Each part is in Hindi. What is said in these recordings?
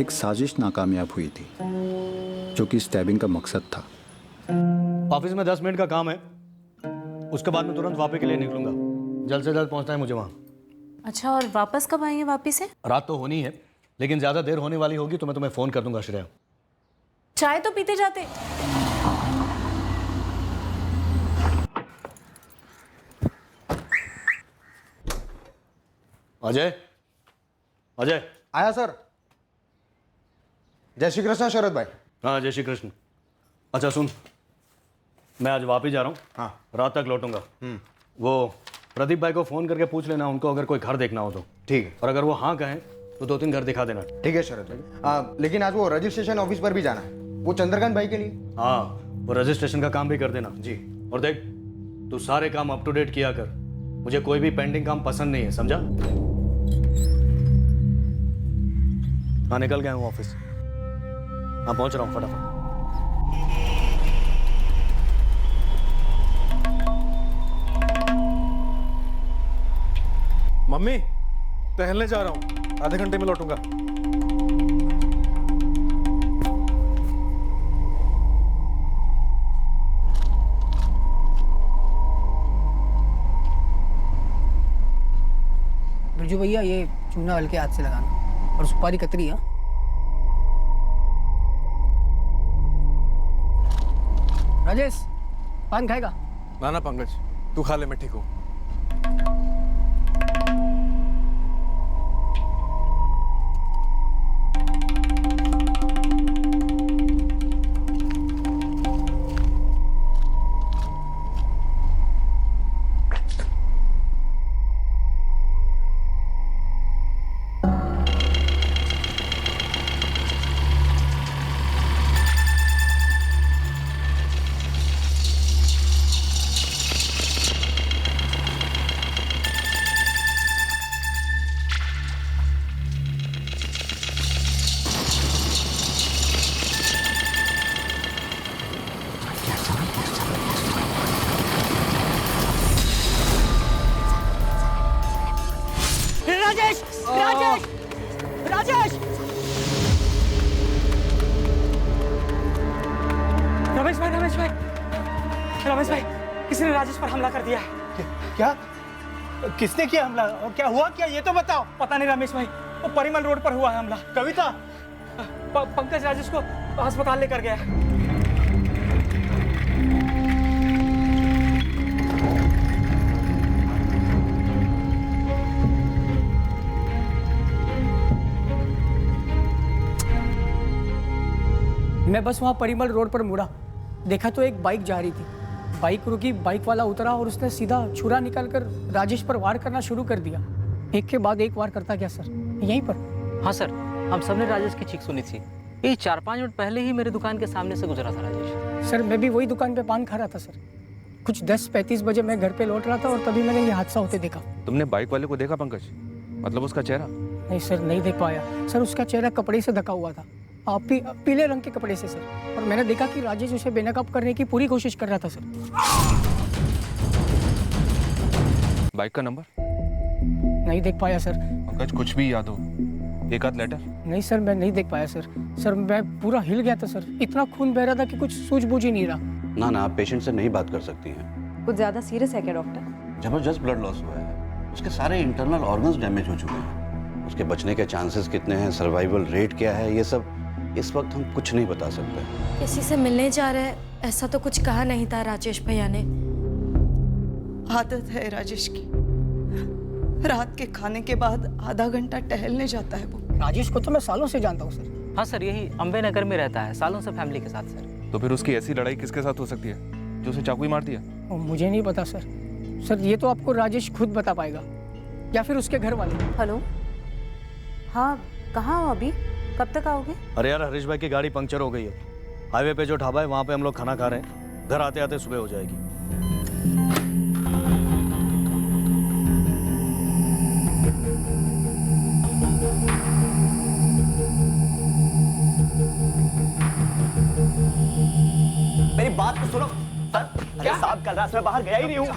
एक साजिश नाकामयाब हुई थी जो कि स्टैबिंग का मकसद था। ऑफिस में 10 मिनट का काम है, उसके बाद मैं तुरंत वापी के लिए निकलूंगा। जल्द से जल्द पहुंचना है मुझे वहां। अच्छा, और वापस कब आएंगे वापी से? रात तो होनी है, लेकिन ज्यादा देर होने वाली होगी तो मैं तुम्हें फोन कर दूंगा श्रेया। चाय तो पीते जाते। अजय, अजय। आया सर। जय श्री कृष्ण शरद भाई। हाँ, जय श्री कृष्ण। अच्छा सुन, मैं आज वापस जा रहा हूँ। हाँ। रात तक लौटूंगा। वो प्रदीप भाई को फोन करके पूछ लेना उनको, अगर कोई घर देखना हो तो। ठीक है। और अगर वो हाँ कहें तो 2-3 घर दिखा देना। ठीक है शरद भाई। लेकिन आज वो रजिस्ट्रेशन ऑफिस पर भी जाना है, वो चंद्रकांत भाई के लिए। हाँ, वो रजिस्ट्रेशन का काम भी कर देना। जी। और देख, तू सारे काम अप टू डेट किया कर, मुझे कोई भी पेंडिंग काम पसंद नहीं है, समझा? हाँ, निकल गया हूँ ऑफिस। हाँ, पहुंच रहा हूँ फटाफट। मम्मी, टहलने जा रहा हूँ, आधे घंटे में लौटूंगा। बिरजू भैया, ये चूना हल्के हाथ से लगाना और सुपारी कतरी। हाँ, राजेश, पान खाएगा? ना ना पंकज, तू खा ले, मैं ठीक हूँ। राजेश! राजेश! राजेश! रमेश भाई, रमेश भाई, रमेश भाई, किसी ने राजेश पर हमला कर दिया है। क्या? किसने किया हमला और क्या हुआ क्या, ये तो बताओ। पता नहीं रमेश भाई, वो परिमल रोड पर हुआ है हमला। कविता? पंकज राजेश को अस्पताल लेकर गया। मैं बस वहाँ परिमल रोड पर मुड़ा, देखा तो एक बाइक जा रही थी। बाइक रुकी, बाइक वाला उतरा और उसने सीधा छुरा निकालकर राजेश पर वार करना शुरू कर दिया। एक के बाद एक वार करता गया सर, यहीं पर। हाँ सर, हम सबने राजेश की चीख सुनी थी। ये 4-5 मिनट पहले ही मेरे दुकान के सामने से गुजरा था राजेश। सर, मैं भी वही दुकान पे पान खा रहा था सर। कुछ 10:35 बजे मैं घर पे लौट रहा था और तभी मैंने ये हादसा होते देखा। तुमने बाइक वाले को देखा पंकज? मतलब उसका चेहरा? नहीं सर, नहीं देख पाया सर। उसका चेहरा कपड़े से ढका हुआ था, पीले रंग के कपड़े से सर। और मैंने देखा कि राजेश उसे बेनकाब करने की पूरी कोशिश कर रहा था सर। बाइक का नंबर? नहीं देख पाया सर। पंकज, कुछ भी याद हो, एक आध लेटर? नहीं सर, मैं नहीं देख पाया सर। सर, मैं पूरा हिल गया था सर, इतना खून बह रहा था कि कुछ सूझबूझ ही नहीं रहा। ना ना, आप पेशेंट से नहीं बात कर सकती हैं। कुछ ज्यादा सीरियस है क्या डॉक्टर? जबरदस्त ब्लड लॉस हुआ है, उसके सारे इंटरनल ऑर्गन्स डैमेज हो चुके हैं। उसके बचने के चांसेस कितने हैं, सर्वाइवल रेट क्या है, ये सब इस वक्त हम कुछ नहीं बता सकते। किसी से मिलने जा रहे हैं, ऐसा तो कुछ कहा नहीं था राजेश भैया ने। आदत है राजेश की, रात के खाने के बाद आधा घंटा टहलने जाता है वो। राजेश को तो मैं सालों से जानता हूँ सर। हाँ सर, यही अम्बे नगर में रहता है सालों से फैमिली के साथ सर। तो फिर उसकी ऐसी लड़ाई किसके साथ हो सकती है जो उसे चाकू ही मार दिया? मुझे नहीं पता सर। सर, ये तो आपको राजेश खुद बता पाएगा या फिर उसके घर वाले। हेलो, हाँ, कहाँ हो अभी? कब तक आओगे? अरे यार, हरीश भाई की गाड़ी पंक्चर हो गई है। हाईवे पे जो ढाबा है वहाँ पे हम लोग खाना खा रहे हैं। घर आते आते सुबह हो जाएगी। मेरी बात तो सुनो सर। क्या साहब, कल रात में बाहर गया ही नहीं हूँ।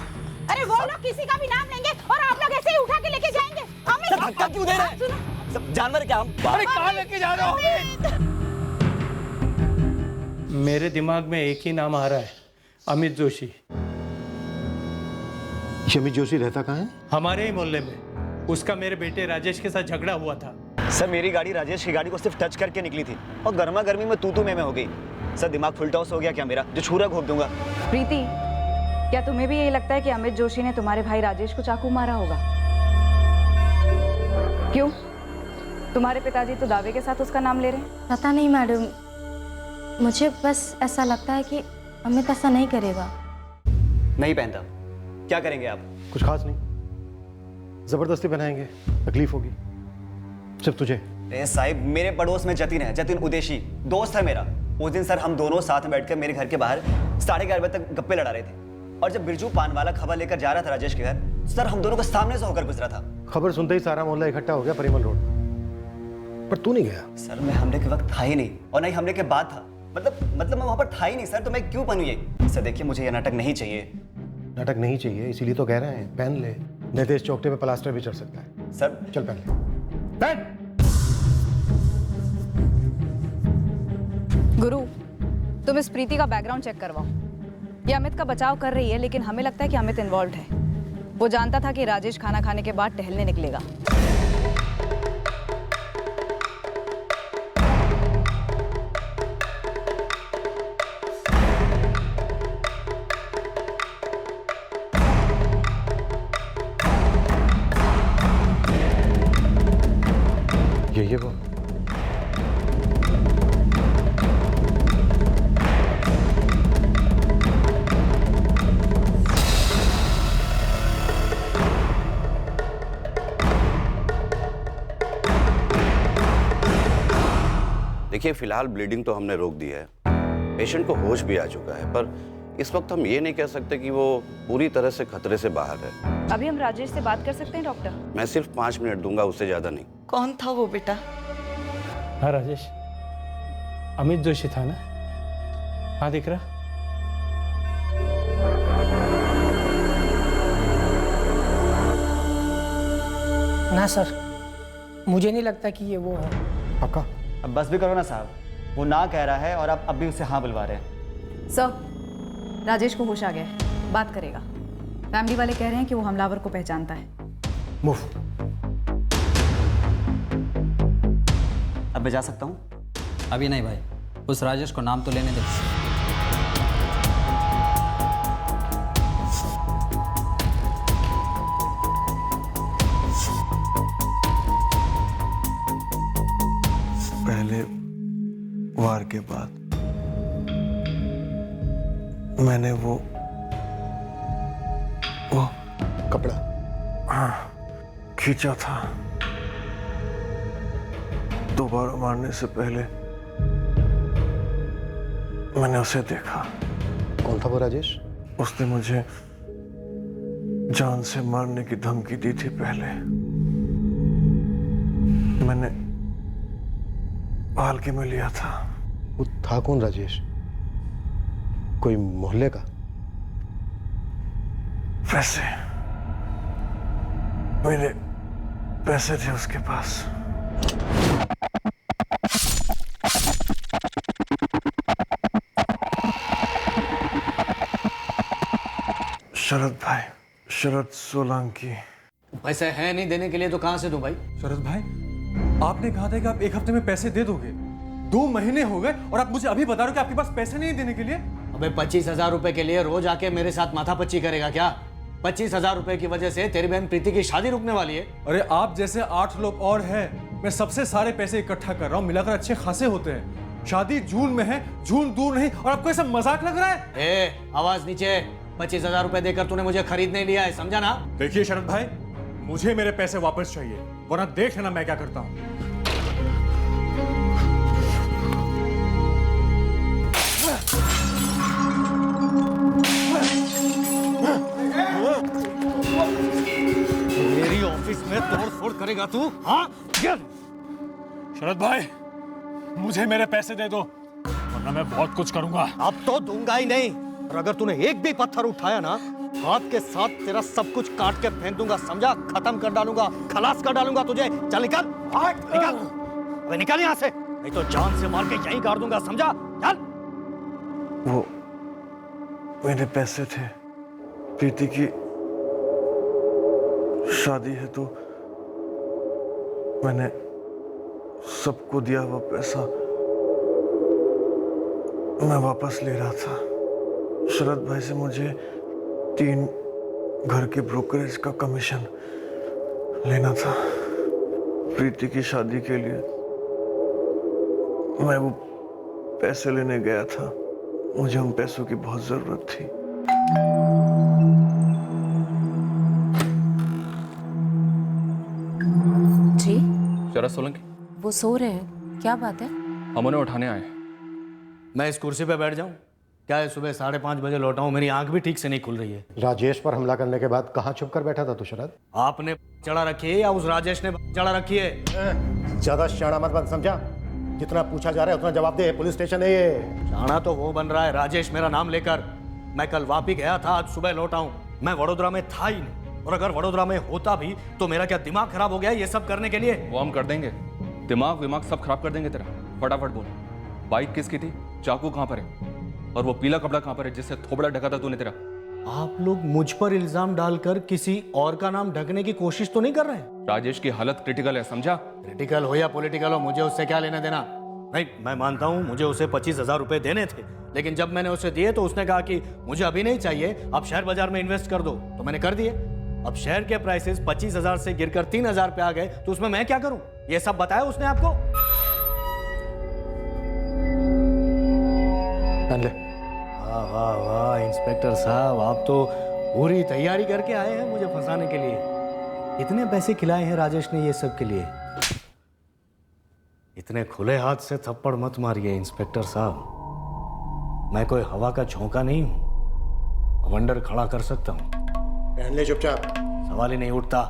अरे वो लोग किसी का भी नाम लेंगे और आप लोग ऐसे ही उठा के लेके जाएंगे। धक्का क्यों दे रहे हैं? सब जानवर क्या हम? अरे कहाँ लेके जा रहे हो हमें? मेरे दिमाग में एक ही नाम आ रहा है, अमित जोशी। अमित जोशी रहता कहाँ है? हमारे ही मोहल्ले में। उसका मेरे बेटे राजेश के साथ झगड़ा हुआ था। सर मेरी गाड़ी राजेश की गाड़ी को सिर्फ टच करके निकली थी और गर्मा गर्मी में तू में हो गई। सर दिमाग फुल टॉस हो गया क्या मेरा, जो छुरा घोप दूंगा। प्रीति, क्या तुम्हें भी यही लगता है कि अमित जोशी ने तुम्हारे भाई राजेश को चाकू मारा होगा? क्यों? तुम्हारे पिताजी तो दावे के साथ उसका नाम ले रहे हैं। पता नहीं मैडम, मुझे बस ऐसा लगता है कि अमित ऐसा नहीं करेगा। नहीं पहनता, क्या करेंगे आप? कुछ खास नहीं, जबरदस्ती बनाएंगे, तकलीफ होगी सिर्फ तुझे। साहिब मेरे पड़ोस में जतिन है, जतिन उदेशी दोस्त है मेरा। उस दिन सर हम दोनों साथ में बैठकर मेरे घर के बाहर 11:30 बजे तक गप्पे लड़ा रहे थे और जब बिरजू पान वाला खबर लेकर जा रहा था राजेश के घर, सर हम दोनों को सामने से होकर गुजरा था। खबर सुनते ही सारा मोहल्ला इकट्ठा हो गया परिमल रोड, पर तू नहीं गया। सर मैं हमले के वक्त था ही नहीं और नहीं हमले के बाद था। मतलब मैं वहां पर था ही नहीं सर, तो मैं क्यों बनूं ये? सर देखिए मुझे ये नाटक नहीं चाहिए। नाटक नहीं चाहिए इसीलिए तो कह रहे हैं पहन ले, नहीं तो इस चौकटे पे प्लास्टर भी चढ़ सकता है। सर चल पहन ले, पहन। गुरु, तुम इस प्रीति का बैकग्राउंड चेक करवाओ। ये अमित का बचाव कर रही है, लेकिन हमें लगता है कि अमित इन्वॉल्व है। वो जानता था कि राजेश खाना खाने के बाद टहलने निकलेगा। ये वो देखिए फिलहाल ब्लीडिंग तो हमने रोक दी है, पेशेंट को होश भी आ चुका है, पर इस वक्त हम ये नहीं कह सकते कि वो पूरी तरह से खतरे से बाहर है। अभी हम राजेश से बात कर सकते हैं डॉक्टर? मैं सिर्फ 5 मिनट दूंगा, उससे ज्यादा नहीं। कौन था वो बेटा? हाँ राजेश, अमित जोशी था ना? हाँ दिख रहा। ना सर, मुझे नहीं लगता कि ये वो है। पक्का? अब बस भी करो ना साहब, वो ना कह रहा है और आप अब भी उसे हाँ बुलवा रहे हैं। सर, राजेश को होश आ गया है, बात करेगा। फैमिली वाले कह रहे हैं कि वो हमलावर को पहचानता है। मूव। अब मैं जा सकता हूँ? अभी नहीं भाई, उस राजेश को नाम तो लेने दे। पहले वार के बाद मैंने वो कपड़ा खींचा था। दोबारा मारने से पहले मैंने उसे देखा। कौन था वो राजेश? उसने मुझे जान से मारने की धमकी दी थी पहले। मैंने हल्के में लिया था। वो था कौन राजेश? कोई मोहल्ले का? पैसे, मेरे पैसे थे उसके पास। शरद भाई, शरद सोलंकी। पैसे हैं नहीं देने के लिए तो कहां से दूं भाई? शरद भाई, आपने कहा था कि आप 1 हफ्ते में पैसे दे दोगे। 2 महीने हो गए और आप मुझे अभी बता रहे हो कि आपके पास पैसे नहीं देने के लिए। अबे 25,000 रुपए के लिए रोज आके मेरे साथ माथापच्ची करेगा क्या? 25,000 रुपए की वजह से तेरी बहन प्रीति की शादी रुकने वाली है। अरे आप जैसे 8 लोग और हैं, मैं सबसे सारे पैसे इकट्ठा कर रहा हूँ, मिलाकर अच्छे खासे होते हैं। शादी जून में है, जून दूर नहीं, और आपको ऐसा मजाक लग रहा है? ए, आवाज नीचे। 25,000 रुपए देकर तूने मुझे खरीद नहीं लिया है, समझा ना? देखिए शरद भाई, मुझे मेरे पैसे वापस चाहिए, वरना देख लेना मैं क्या करता हूँ। मेरी ऑफिस में तोड़-फोड़ करेगा तू? हाँ? शरद भाई, मुझे मेरे पैसे दे दो, वरना मैं बहुत कुछ करूंगा। अब तो दूंगा ही नहीं, और अगर तूने एक भी पत्थर उठाया ना हाथ के साथ तेरा सब कुछ काट के फेंक दूंगा, समझा? खत्म कर डालूंगा, खलास कर डालूंगा तुझे। चल निकल, निकल, अबे निकल यहाँ से, नहीं तो जान से मार के यहीं गाड़ दूंगा, समझा? चल। वो मेरे पैसे थे, प्रीति की शादी है तो मैंने सबको दिया हुआ पैसा मैं वापस ले रहा था। शरद भाई से मुझे 3 घर के ब्रोकरेज का कमीशन लेना था। प्रीति की शादी के लिए मैं वो पैसे लेने गया था। मुझे उन पैसों की बहुत जरूरत थी। जी शरद सोलंकी, वो सो रहे हैं, क्या बात है? हम उन्हें उठाने आए। मैं इस कुर्सी पे बैठ जाऊं? क्या है, सुबह 5:30 बजे लौटा हूं, मेरी आंख भी ठीक से नहीं खुल रही है। राजेश पर हमला करने के बाद कहाँ छुप कर बैठा था तू शरद? आपने चढ़ा रखी है या उस राजेश ने चढ़ा रखी है? ज्यादा शाना मत बन, समझा? जितना पूछा जा रहा है उतना जवाब दे। पुलिस स्टेशन है ये। शाना तो वो बन रहा है राजेश मेरा नाम लेकर। मैं कल वापी गया था, आज सुबह लौटा हूं। मैं वडोदरा में था ही नहीं, और अगर वडोदरा में होता भी तो मेरा क्या दिमाग खराब हो गया ये सब करने के लिए? वो हम कर देंगे, दिमाग सब खराब कर देंगे तेरा। फटाफट बोल, बाइक किसकी थी, चाकू कहाँ पर है, और वो पीला कपड़ा कहाँ पर है जिससे थोबड़ा ढका था तूने तेरा? आप लोग मुझ पर इल्जाम डालकर किसी और का नाम ढकने की कोशिश तो नहीं कर रहे हैं? राजेश की हालत क्रिटिकल है, समझा? क्रिटिकल हो या पॉलिटिकल हो, मुझे उससे क्या लेना देना? नहीं, मैं मानता हूं मुझे उसे 25,000 रुपए देने थे, लेकिन जब मैंने उसे दिए तो उसने कहा कि मुझे अभी नहीं चाहिए, आप शेयर बाजार में इन्वेस्ट कर दो, तो मैंने कर दिए। अब शेयर के प्राइसेस 25,000 से गिरकर 3,000 पे आ गए, तो उसमें मैं क्या करूं? ये सब बताया उसने आपको? वाह वाह वाह इंस्पेक्टर साहब, आप तो पूरी तैयारी करके आए हैं मुझे फंसाने के लिए। कितने पैसे खिलाए हैं राजेश ने ये सब के लिए? इतने खुले हाथ से थप्पड़ मत मारिए इंस्पेक्टर साहब, मैं कोई हवा का झोंका नहीं हूं, अवंडर खड़ा कर सकता हूं। पहन ले चुपचाप, सवाल ही नहीं उठता।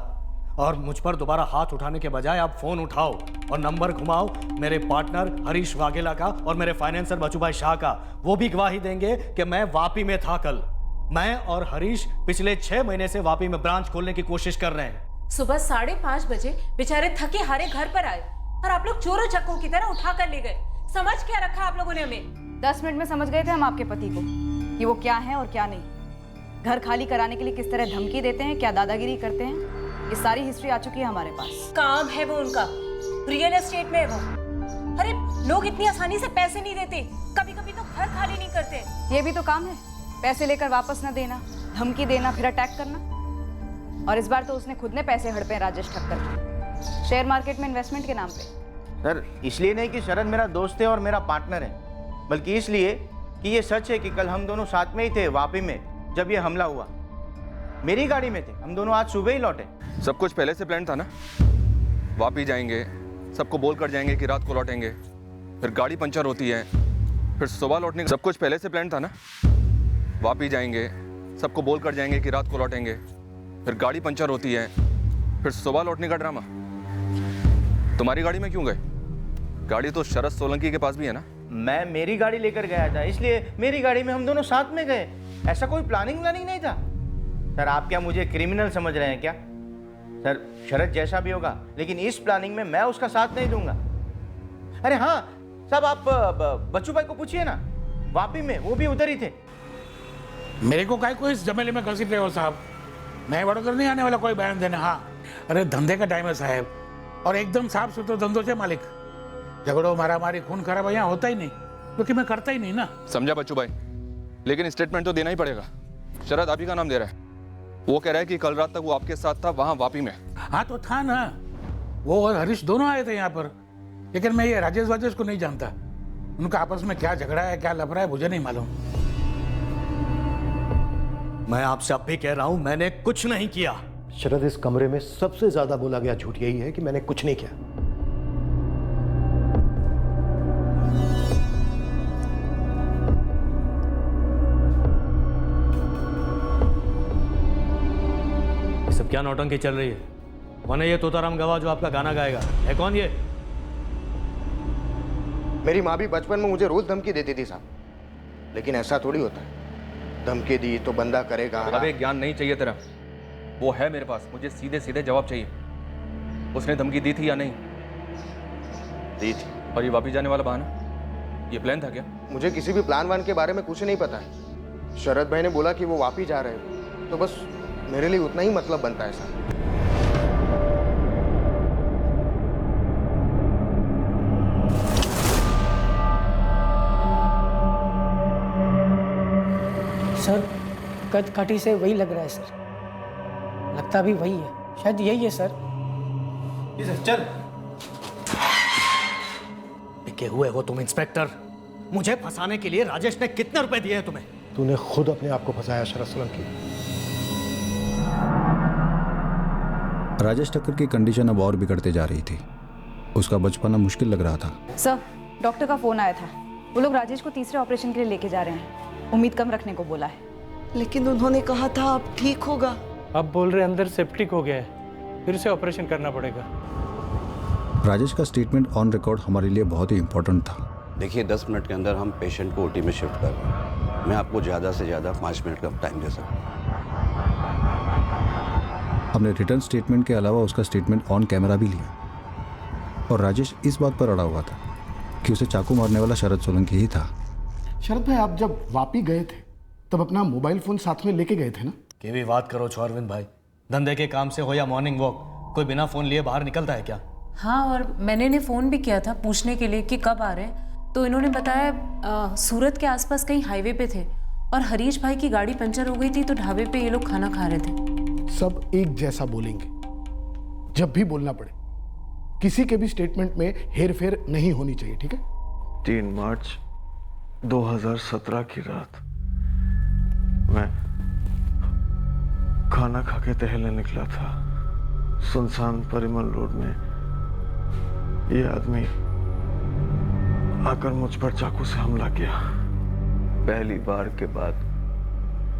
और मुझ पर दोबारा हाथ उठाने के बजाय आप फोन उठाओ और नंबर घुमाओ मेरे पार्टनर हरीश वाघेला का और मेरे फाइनेंसर बचूभाई शाह का। वो भी गवाही देंगे कि मैं वापी में था कल। मैं और हरीश पिछले 6 महीने से वापी में ब्रांच खोलने की कोशिश कर रहे हैं। सुबह 5:30 बजे बेचारे थके हारे घर पर आए और आप लोग चोरों चक्कों की तरह उठा कर ले गए। समझ क्या रखा आप लोगों ने हमें? 10 मिनट में समझ गए थे हम आपके पति को कि वो क्या है और क्या नहीं। घर खाली कराने के लिए किस तरह धमकी देते हैं, क्या दादागिरी करते हैं, ये सारी हिस्ट्री आ चुकी है हमारे पास। काम है वो उनका, रियल एस्टेट में है वो। अरे लोग इतनी आसानी से पैसे नहीं देते, कभी कभी तो घर खाली नहीं करते। ये भी तो काम है, पैसे लेकर वापस न देना, धमकी देना, फिर अटैक करना। और इस बार तो उसने खुद ने पैसे हड़पे राजेश ठक्कर, शेयर मार्केट में इन्वेस्टमेंट के नाम पे। सर इसलिए नहीं कि शरद मेरा दोस्त है और मेरा पार्टनर है, बल्कि इसलिए कि ये सच है कि कल हम दोनों साथ में ही थे वापी में जब ये हमला हुआ। मेरी गाड़ी में थे, हम दोनों आज सुबह ही लौटे। सब कुछ पहले से प्लान था ना? वापी जाएंगे, सबको बोल कर जाएंगे कि रात को लौटेंगे, फिर गाड़ी पंचर होती है, फिर सुबह लौटने। सब कुछ पहले से प्लान था ना? वापी जाएंगे, सबको बोल कर जाएंगे कि रात को लौटेंगे, फिर गाड़ी पंचर होती है, फिर सुबह लौटने का ड्रामा। तुम्हारी गाड़ी में क्यों गए? गाड़ी तो शरद सोलंकी के पास भी है ना? मैं मेरी गाड़ी लेकर गया था, इसलिए मेरी गाड़ी में हम दोनों साथ में गए। ऐसा कोई प्लानिंग नहीं था। सर आप क्या मुझे क्रिमिनल समझ रहे हैं क्या? सर शरद जैसा भी होगा, लेकिन इस प्लानिंग में मैं उसका साथ नहीं दूंगा। अरे हाँ साहब, आप बच्चू भाई को पूछिए ना, वापी में वो भी उधर ही थे। मेरे को काय को इस जमेले में घसीट रहे हो साहब? मैं वडोदरा नहीं आने वाला कोई बयान देने। हाँ अरे धंधे का टाइम है साहब, और एकदम साफ सुथरा धंधो से मालिक। झगड़ो मारामारी खून खराब यहाँ होता ही नहीं, क्योंकि मैं करता ही नहीं ना। समझा बच्चू भाई, लेकिन स्टेटमेंट तो देना ही पड़ेगा। शरद आप ही का नाम दे रहा है, वो कह रहा है कि कल रात तक वो आपके साथ था वहां वापी में। हाँ तो था ना, वो और हरीश दोनों आए थे यहाँ पर, लेकिन मैं ये राजेश वाजेश को नहीं जानता। उनका आपस में क्या झगड़ा है, क्या लफड़ा है, मुझे नहीं मालूम। मैं आपसे अब भी कह रहा हूं, मैंने कुछ नहीं किया। शरद इस कमरे में सबसे ज्यादा बोला गया झूठ यही है कि मैंने कुछ नहीं किया। सब क्या नौटंकी चल रही है? कौन है ये तोताराम गवाह जो आपका गाना गाएगा? है कौन ये? मेरी माँ भी बचपन में मुझे रोज धमकी देती थी साहब, लेकिन ऐसा थोड़ी होता है। धमकी दी तो बंदा करेगा। अबे ज्ञान नहीं चाहिए तेरा, वो है मेरे पास, मुझे सीधे सीधे जवाब चाहिए। उसने धमकी दी थी या नहीं? दी थी। और ये वापिस जाने वाला बहाना, ये प्लान था क्या? मुझे किसी भी प्लान वान के बारे में कुछ नहीं पता है। शरद भाई ने बोला कि वो वापिस जा रहे हैं, तो बस मेरे लिए उतना ही मतलब बनता है सर। सर कद काठी से वही लग रहा है सर, लगता भी वही है, शायद यही है सर। चल बिके हुए हो तुम इंस्पेक्टर। मुझे फंसाने के लिए राजेश ने कितने रुपए दिए हैं तुम्हें? तूने खुद अपने आप को फंसाया शरद सोलंकी। राजेश ठक्कर की कंडीशन अब और बिगड़ते जा रही थी। उसका बच पाना मुश्किल लग रहा था। सर, डॉक्टर का फोन आया था, वो लोग राजेश को तीसरे ऑपरेशन के लिए लेके जा रहे हैं। उम्मीद कम रखने को बोला है। लेकिन उन्होंने कहा था अब ठीक होगा। अब बोल रहे अंदर सेप्टिक हो गया है, फिर से ऑपरेशन करना पड़ेगा। राजेश का स्टेटमेंट ऑन रिकॉर्ड हमारे लिए बहुत ही इंपॉर्टेंट था। देखिए 10 मिनट के अंदर हम पेशेंट को ओटी में शिफ्ट कर रहे हैं। मैं आपको ज़्यादा से ज़्यादा 5 मिनट का टाइम दे सकता हूँ। हमने रिटर्न स्टेटमेंट के अलावा उसका स्टेटमेंट ऑन कैमरा भी लिया, और राजेश इस बात पर अड़ा हुआ था कि उसे चाकू मारने वाला शरद सोलंकी ही था। शरद भाई, आप जब वापी गए थे तब अपना मोबाइल फोन साथ में लेके गए थे ना? कि भी बात करो छोरविंद भाई, धंधे के काम से हो या मॉर्निंग वॉक, कोई बिना फोन लिए बाहर निकलता है क्या? हाँ, और मैंने इन्हें फ़ोन भी किया था पूछने के लिए कि कब आ रहे हैं, तो इन्होंने बताया सूरत के आसपास कहीं हाईवे पे थे और हरीश भाई की गाड़ी पंचर हो गई थी तो ढाबे पे ये लोग खाना खा रहे थे। सब एक जैसा बोलेंगे जब भी बोलना पड़े। किसी के भी स्टेटमेंट में हेरफेर नहीं होनी चाहिए, ठीक है? 3 मार्च 2017 की रात मैं खाना खा के टहलने निकला था। सुनसान परिमल रोड में ये आदमी आकर मुझ पर चाकू से हमला किया। पहली बार के बाद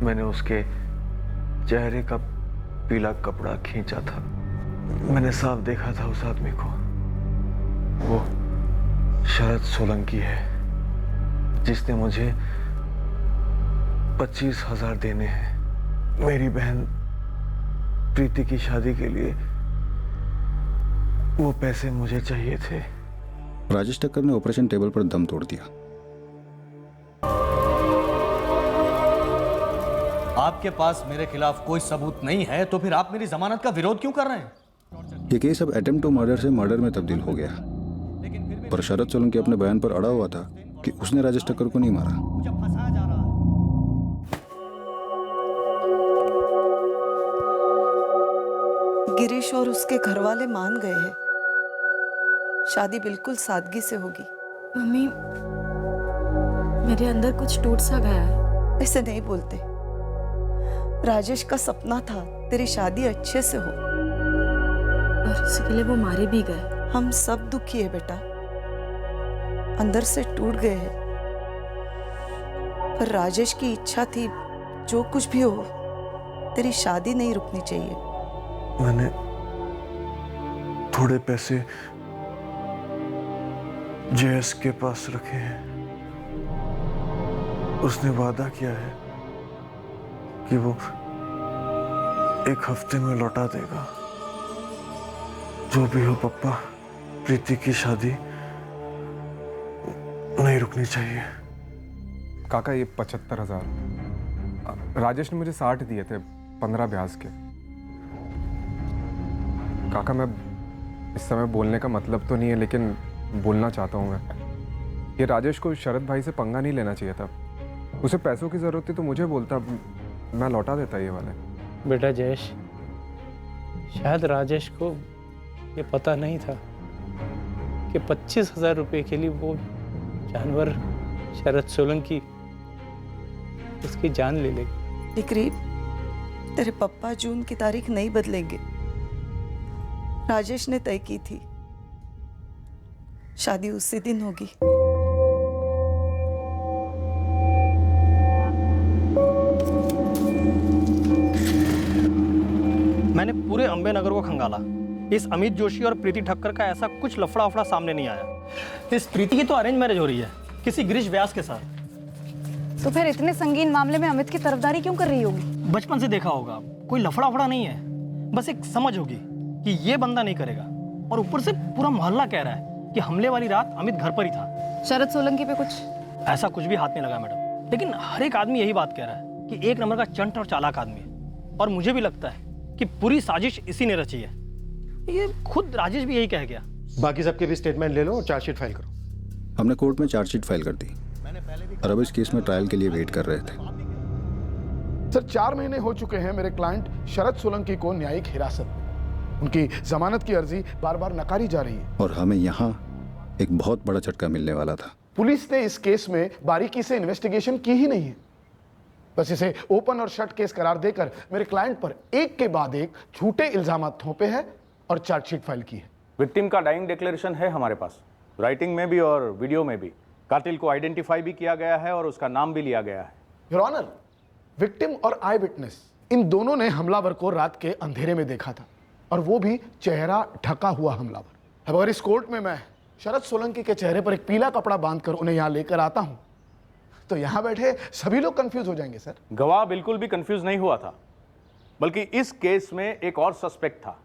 मैंने उसके चेहरे का पीला कपड़ा खींचा था। मैंने साफ देखा था उस आदमी को। वो शरद सोलंकी है जिसने मुझे 25,000 देने हैं। मेरी बहन प्रीति की शादी के लिए वो पैसे मुझे चाहिए थे। राजेश ठक्कर ने ऑपरेशन टेबल पर दम तोड़ दिया। आपके पास मेरे खिलाफ कोई सबूत नहीं है तो फिर आप मेरी जमानत का विरोध क्यों कर रहे हैं? ये केस अब अटेम्प्ट टू मर्डर से मर्डर में तब्दील हो गया, पर शरद सोलंकी अपने बयान पर अड़ा हुआ था कि उसने राजेश ठक्कर को नहीं मारा। गिरीश और उसके घर वाले मान गए हैं, शादी बिल्कुल सादगी से होगी। मम्मी, मेरे अंदर कुछ टूट सा गया है। ऐसे नहीं बोलते। राजेश का सपना था तेरी शादी अच्छे से हो, और इसके लिए वो मारे भी गए। हम सब दुखी है बेटा, अंदर से टूट गए हैं। पर राजेश की इच्छा थी जो कुछ भी हो तेरी शादी नहीं रुकनी चाहिए। मैंने थोड़े पैसे जेएस के पास रखे हैं। उसने वादा किया है कि वो 1 हफ्ते में लौटा देगा। जो भी हो पप्पा, प्रीति की शादी नहीं रुकनी चाहिए। काका ये 75,000 राजेश ने मुझे 60 दिए थे 15 ब्याज के। काका मैं इस समय बोलने का मतलब तो नहीं है, लेकिन बोलना चाहता हूँ मैं। ये राजेश को शरद भाई से पंगा नहीं लेना चाहिए था। उसे पैसों की ज़रूरत थी तो मुझे बोलता, मैं लौटा देता ये वाले। बेटा जयेश, शायद राजेश को ये पता नहीं था कि 25,000 रुपये के लिए वो जानवर शरद सोलंकी उसकी जान ले लेगी। डिक्री, तेरे पप्पा जून की तारीख नहीं बदलेंगे। राजेश ने तय की थी, शादी उसी दिन होगी। मैंने पूरे अंबे नगर को खंगाला। इस अमित जोशी और प्रीति ठक्कर का ऐसा कुछ लफड़ा उफड़ा सामने नहीं आया। इस प्रीति की तो अरेंज मैरिज हो रही है किसी गिरीश व्यास के साथ। तो फिर इतने संगीन मामले में अमित की तरफदारी क्यों कर रही होगी? बचपन से देखा होगा, कोई लफड़ा वफड़ा नहीं है, बस एक समझ होगी कि ये बंदा नहीं करेगा। और ऊपर से पूरा मोहल्ला कह रहा है कि हमले वाली रात अमित घर पर ही था। शरद सोलंकी पे कुछ? ऐसा कुछ भी हाथ नहीं लगा मैडम, लेकिन हर एक आदमी यही बात कह रहा है कि एक नंबर का चंट और चालाक आदमी है। और मुझे भी लगता है कि पूरी साजिश इसी ने रची है। ये खुद राजेश भी यही कह गया। बाकी सबके भी स्टेटमेंट ले लो और चार्जशीट फाइल करो। हमने कोर्ट में चार्जशीट फाइल कर दी और अब इस केस में ट्रायल के लिए वेट कर रहे थे। सर 4 महीने हो चुके हैं मेरे क्लाइंट शरद सोलंकी को न्यायिक हिरासत में। उनकी जमानत की अर्जी बार बार नकारी जा रही है और हमें यहाँ एक बहुत बड़ा झटका मिलने वाला था। पुलिस ने इस केस में बारीकी से इन्वेस्टिगेशन की ही नहीं है, बस इसे ओपन और शट केस करार देकर मेरे क्लाइंट पर एक के बाद एक झूठे इल्जाम थोपे हैं और चार्जशीट फाइल की है। विक्टिम का डाइंग डिक्लेरेशन है हमारे पास, राइटिंग में भी और वीडियो में भी। कातिल को आइडेंटिफाई भी किया गया है और उसका नाम भी लिया गया है। योर ऑनर, विक्टिम और आई विटनेस इन दोनों ने हमलावर को रात के अंधेरे में देखा था, और वो भी चेहरा ढका हुआ हमलावर। अब अगर इस कोर्ट में मैं शरद सोलंकी के चेहरे पर एक पीला कपड़ा बांधकर उन्हें यहाँ लेकर आता हूँ तो यहाँ बैठे सभी लोग कंफ्यूज हो जाएंगे। सर गवाह बिल्कुल भी कंफ्यूज नहीं हुआ था, बल्कि इस केस में एक और सस्पेक्ट था,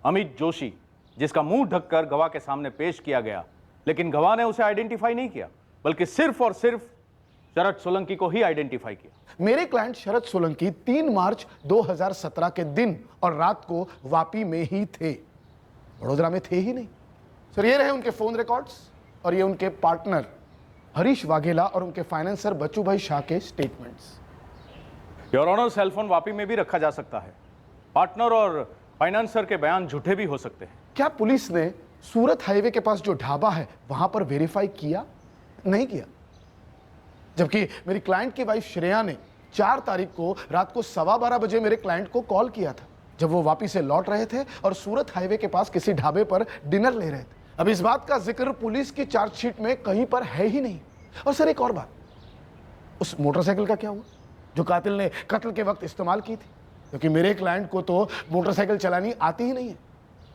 अमित जोशी, जिसका मुंह ढककर गवाह के सामने पेश किया गया, लेकिन गवाह ने उसे आइडेंटिफाई नहीं किया, बल्कि सिर्फ और सिर्फ शरद सोलंकी को ही आइडेंटिफाई किया। मेरे क्लाइंट शरद सोलंकी 3 मार्च 2017 के दिन और रात को वापी में ही थे, वडोदरा में थे ही नहीं। सर ये रहे उनके फोन रिकॉर्ड्स और ये उनके पार्टनर हरीश वाघेला और उनके फाइनेंसर बचूभाई शाह के statements. Your honour, cellphone Vapi में भी रखा जा सकता है। पार्टनर और फाइनेंसर के बयान झूठे भी हो सकते हैं। क्या पुलिस ने सूरत हाईवे के पास जो ढाबा है वहां पर वेरीफाई किया? नहीं किया। जबकि मेरी क्लाइंट की वाइफ श्रेया ने 4 तारीख को रात को 12:15 बजे मेरे क्लाइंट को कॉल किया था, जब वो वापी से लौट रहे थे और सूरत हाईवे के पास किसी ढाबे पर डिनर ले रहे थे। अब इस बात का जिक्र पुलिस की चार्जशीट में कहीं पर है ही नहीं। और सर एक और बात, उस मोटरसाइकिल का क्या हुआ जो कातिल ने कत्ल के वक्त इस्तेमाल की थी? क्योंकि मेरे क्लाइंट को तो मोटरसाइकिल चलानी आती ही नहीं है,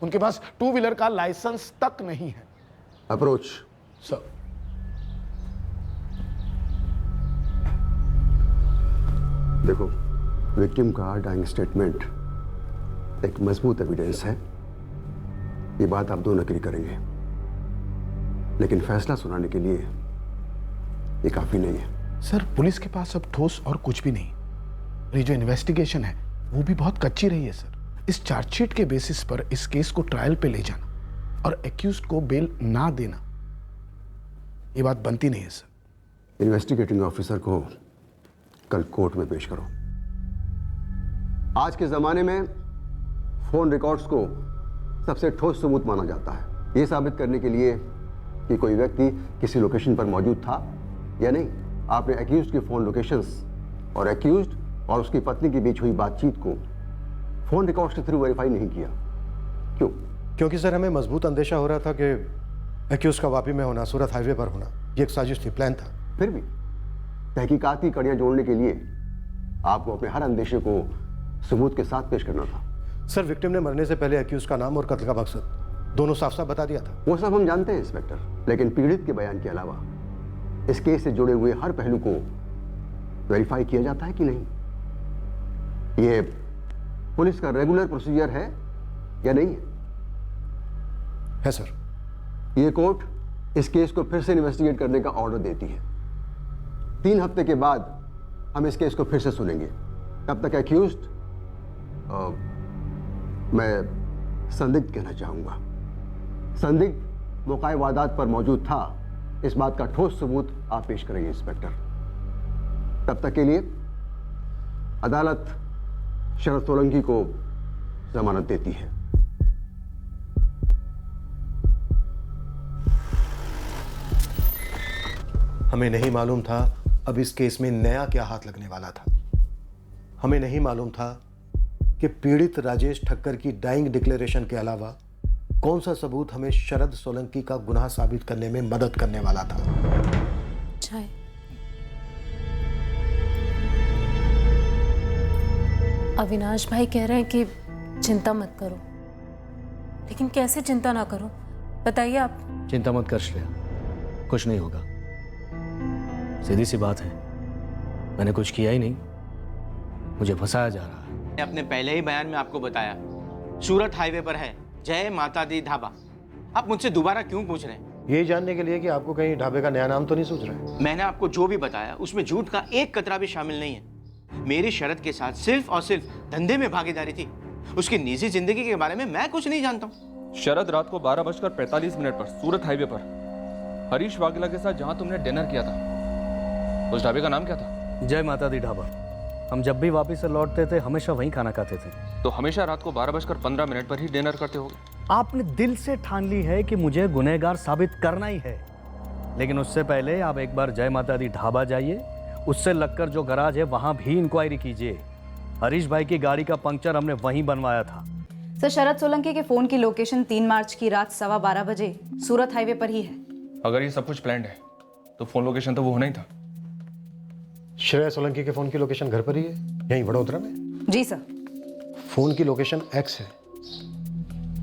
उनके पास 2 व्हीलर का लाइसेंस तक नहीं है। Approach sir. देखो, विक्टिम का डाइंग स्टेटमेंट एक मजबूत एविडेंस है, ये बात आप दोनों एग्री करेंगे, लेकिन फैसला सुनाने के लिए ये काफी नहीं है। सर पुलिस के पास अब ठोस और कुछ भी नहीं। ये जो इन्वेस्टिगेशन है वो भी बहुत कच्ची रही है सर। इस चार्जशीट के बेसिस पर इस केस को ट्रायल पे ले जाना और एक्यूज्ड को बेल ना देना, ये बात बनती नहीं है सर। इन्वेस्टिगेटिंग ऑफिसर को कल कोर्ट में पेश करो। आज के जमाने में फोन रिकॉर्ड्स को सबसे ठोस सबूत माना जाता है, ये साबित करने के लिए कि कोई व्यक्ति किसी लोकेशन पर मौजूद था या नहीं। आपने एक्यूज्ड की फोन लोकेशंस और एक्यूज्ड और उसकी पत्नी के बीच हुई बातचीत को फोन रिकॉर्ड्स के थ्रू वेरीफाई नहीं किया। क्यों? क्योंकि सर हमें मजबूत अंदेशा हो रहा था कि एक्यूज का वापी में होना, सूरत हाईवे पर होना, ये एक साजिश थी, प्लान था। फिर भी तहकीकात की कड़ियां जोड़ने के लिए आपको अपने हर अंदेशे को सबूत के साथ पेश करना था। सर विक्टिम ने मरने से पहले एक्यूज का नाम और कत्ल का मकसद दोनों साफ साफ बता दिया था। वो सब हम जानते हैं इंस्पेक्टर, लेकिन पीड़ित के बयान के अलावा इस केस से जुड़े हुए हर पहलू को वेरीफाई किया जाता है कि नहीं, ये पुलिस का रेगुलर प्रोसीजर है या नहीं है? है सर। ये कोर्ट इस केस को फिर से इन्वेस्टिगेट करने का ऑर्डर देती है। 3 हफ्ते के बाद हम इस केस को फिर से सुनेंगे। तब तक एक्यूज्ड, मैं संदिग्ध कहना चाहूंगा, संदिग्ध मौकाए वारदात पर मौजूद था, इस बात का ठोस सबूत आप पेश करेंगे इंस्पेक्टर। तब तक के लिए अदालत शरद सोलंकी को जमानत देती है। हमें नहीं मालूम था अब इस केस में नया क्या हाथ लगने वाला था। हमें नहीं मालूम था कि पीड़ित राजेश ठक्कर की डाइंग डिक्लेरेशन के अलावा कौन सा सबूत हमें शरद सोलंकी का गुनाह साबित करने में मदद करने वाला था। चाय। अविनाश भाई कह रहे हैं कि चिंता मत करो, लेकिन कैसे चिंता ना करो बताइए आप। चिंता मत कर श्रेया, कुछ नहीं होगा। सीधी सी बात है, मैंने कुछ किया ही नहीं, मुझे फंसाया जा रहा है। मैंने अपने पहले ही बयान में आपको बताया, सूरत हाईवे पर है जय माता दी ढाबा। आप मुझसे दोबारा क्यों पूछ रहे हैं? यही जानने के लिए कि आपको कहीं ढाबे का नया नाम तो नहीं सूझ रहा है। मैंने आपको जो भी बताया उसमें झूठ का एक कतरा भी शामिल नहीं है। मेरी शरद के साथ सिर्फ और सिर्फ धंधे में भागीदारी थी। उसकी निजी जिंदगी के बारे में मैं कुछ नहीं जानता हूँ। शरद रात को 12:45 पर सूरत हाईवे पर हरीश वाघेला के साथ जहां तुमने डिनर किया था, उस ढाबे का नाम क्या था? जय माता दी ढाबा। हम जब भी वापस से लौटते थे हमेशा वहीं खाना खाते थे। तो हमेशा रात को 12:15 पर ही डिनर करते होगे। आपने दिल से ठान ली है कि मुझे गुनहगार साबित करना ही है, लेकिन उससे पहले आप एक बार जय माता दी ढाबा जाइए, उससे लगकर जो गराज है वहां भी इंक्वायरी कीजिए। हरीश भाई की गाड़ी का पंक्चर हमने वहीं बनवाया था। सर, शरद सोलंकी के फोन की लोकेशन 3 मार्च की रात 12:15 बजे सूरत हाईवे पर ही है। अगर ये सब कुछ प्लान्ड है तो फोन लोकेशन तो वो होना ही था। श्रेया सोलंकी के फोन की लोकेशन घर पर ही है, यहीं वडोदरा में। जी सर। फोन की लोकेशन X है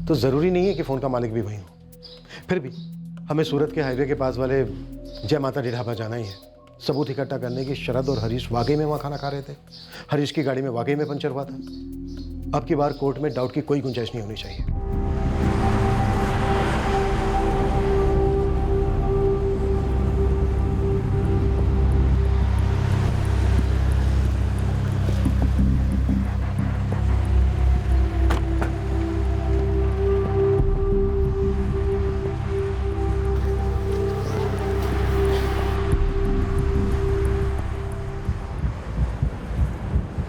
तो जरूरी नहीं है कि फोन का मालिक भी वही हो। फिर भी हमें सूरत के हाईवे के पास वाले जय माता दी ढाबा जाना ही है, सबूत इकट्ठा करने की। शरद और हरीश वाकई में वहाँ खाना खा रहे थे, हरीश की गाड़ी में वाकई में पंचर हुआ था। अब की बार कोर्ट में डाउट की कोई गुंजाइश नहीं होनी चाहिए।